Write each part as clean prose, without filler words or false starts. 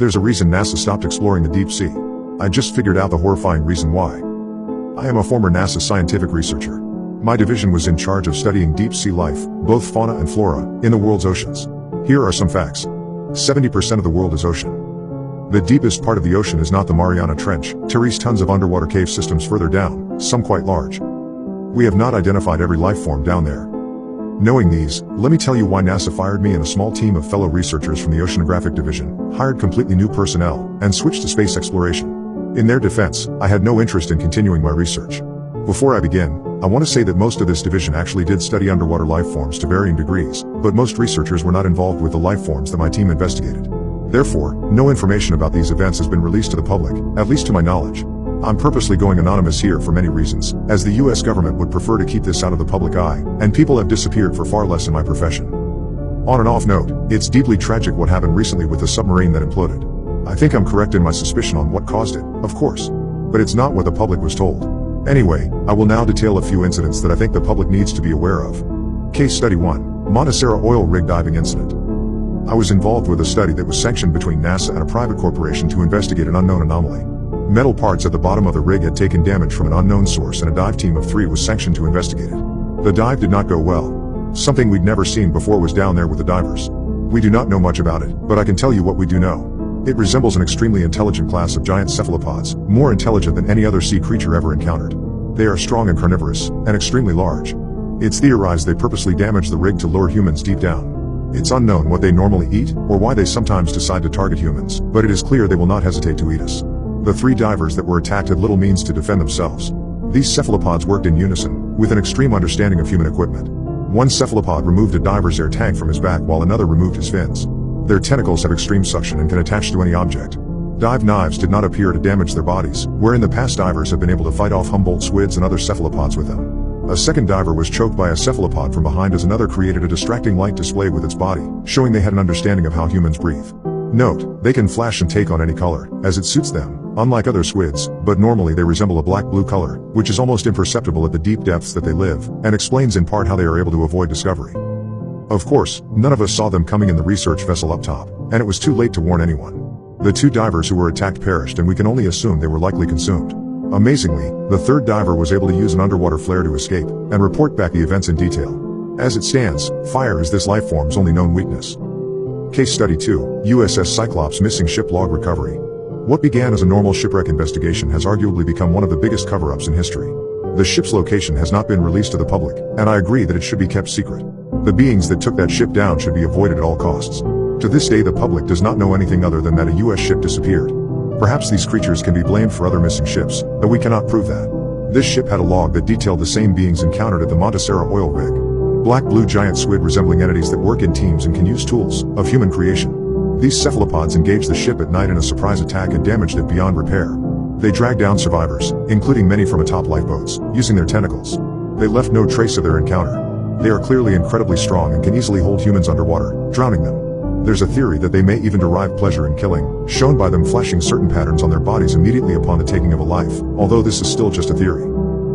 There's a reason NASA stopped exploring the deep sea. I just figured out the horrifying reason why. I am a former NASA scientific researcher. My division was in charge of studying deep sea life, both fauna and flora, in the world's oceans. Here are some facts. 70% of the world is ocean. The deepest part of the ocean is not the Mariana Trench. There is tons of underwater cave systems further down, some quite large. We have not identified every life form down there. Knowing these, let me tell you why NASA fired me and a small team of fellow researchers from the Oceanographic Division, hired completely new personnel, and switched to space exploration. In their defense, I had no interest in continuing my research. Before I begin, I want to say that most of this division actually did study underwater life forms to varying degrees, but most researchers were not involved with the life forms that my team investigated. Therefore, no information about these events has been released to the public, at least to my knowledge. I'm purposely going anonymous here for many reasons, as the US government would prefer to keep this out of the public eye, and people have disappeared for far less in my profession. On an off note, it's deeply tragic what happened recently with the submarine that imploded. I think I'm correct in my suspicion on what caused it, of course. But it's not what the public was told. Anyway, I will now detail a few incidents that I think the public needs to be aware of. Case Study 1. Montesera Oil Rig Diving Incident. I was involved with a study that was sanctioned between NASA and a private corporation to investigate an unknown anomaly. Metal parts at the bottom of the rig had taken damage from an unknown source, and a dive team of 3 was sanctioned to investigate it. The dive did not go well. Something we'd never seen before was down there with the divers. We do not know much about it, but I can tell you what we do know. It resembles an extremely intelligent class of giant cephalopods, more intelligent than any other sea creature ever encountered. They are strong and carnivorous, and extremely large. It's theorized they purposely damaged the rig to lure humans deep down. It's unknown what they normally eat, or why they sometimes decide to target humans, but it is clear they will not hesitate to eat us. The 3 divers that were attacked had little means to defend themselves. These cephalopods worked in unison, with an extreme understanding of human equipment. One cephalopod removed a diver's air tank from his back while another removed his fins. Their tentacles have extreme suction and can attach to any object. Dive knives did not appear to damage their bodies, where in the past divers have been able to fight off Humboldt squids and other cephalopods with them. A second diver was choked by a cephalopod from behind as another created a distracting light display with its body, showing they had an understanding of how humans breathe. Note, they can flash and take on any color, as it suits them, unlike other squids, but normally they resemble a black-blue color, which is almost imperceptible at the deep depths that they live, and explains in part how they are able to avoid discovery. Of course, none of us saw them coming in the research vessel up top, and it was too late to warn anyone. The 2 divers who were attacked perished, and we can only assume they were likely consumed. Amazingly, the 3rd diver was able to use an underwater flare to escape, and report back the events in detail. As it stands, fire is this life form's only known weakness. Case Study 2. USS Cyclops Missing Ship Log Recovery. What began as a normal shipwreck investigation has arguably become one of the biggest cover-ups in history. The ship's location has not been released to the public, and I agree that it should be kept secret. The beings that took that ship down should be avoided at all costs. To this day, the public does not know anything other than that a US ship disappeared. Perhaps these creatures can be blamed for other missing ships, though we cannot prove that. This ship had a log that detailed the same beings encountered at the Montesera oil rig. Black-blue giant squid resembling entities that work in teams and can use tools of human creation. These cephalopods engaged the ship at night in a surprise attack and damaged it beyond repair. They dragged down survivors, including many from atop lifeboats, using their tentacles. They left no trace of their encounter. They are clearly incredibly strong and can easily hold humans underwater, drowning them. There's a theory that they may even derive pleasure in killing, shown by them flashing certain patterns on their bodies immediately upon the taking of a life, although this is still just a theory.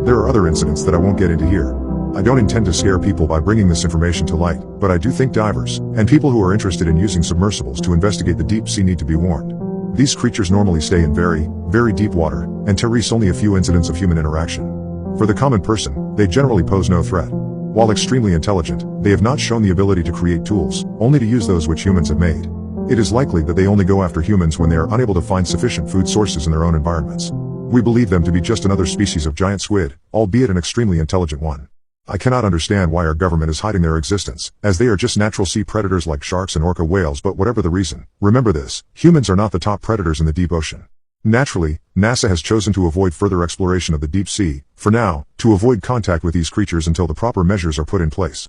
There are other incidents that I won't get into here. I don't intend to scare people by bringing this information to light, but I do think divers, and people who are interested in using submersibles to investigate the deep sea need to be warned. These creatures normally stay in very, very deep water, and terrorize only a few incidents of human interaction. For the common person, they generally pose no threat. While extremely intelligent, they have not shown the ability to create tools, only to use those which humans have made. It is likely that they only go after humans when they are unable to find sufficient food sources in their own environments. We believe them to be just another species of giant squid, albeit an extremely intelligent one. I cannot understand why our government is hiding their existence, as they are just natural sea predators like sharks and orca whales, but whatever the reason, remember this, humans are not the top predators in the deep ocean. Naturally, NASA has chosen to avoid further exploration of the deep sea, for now, to avoid contact with these creatures until the proper measures are put in place.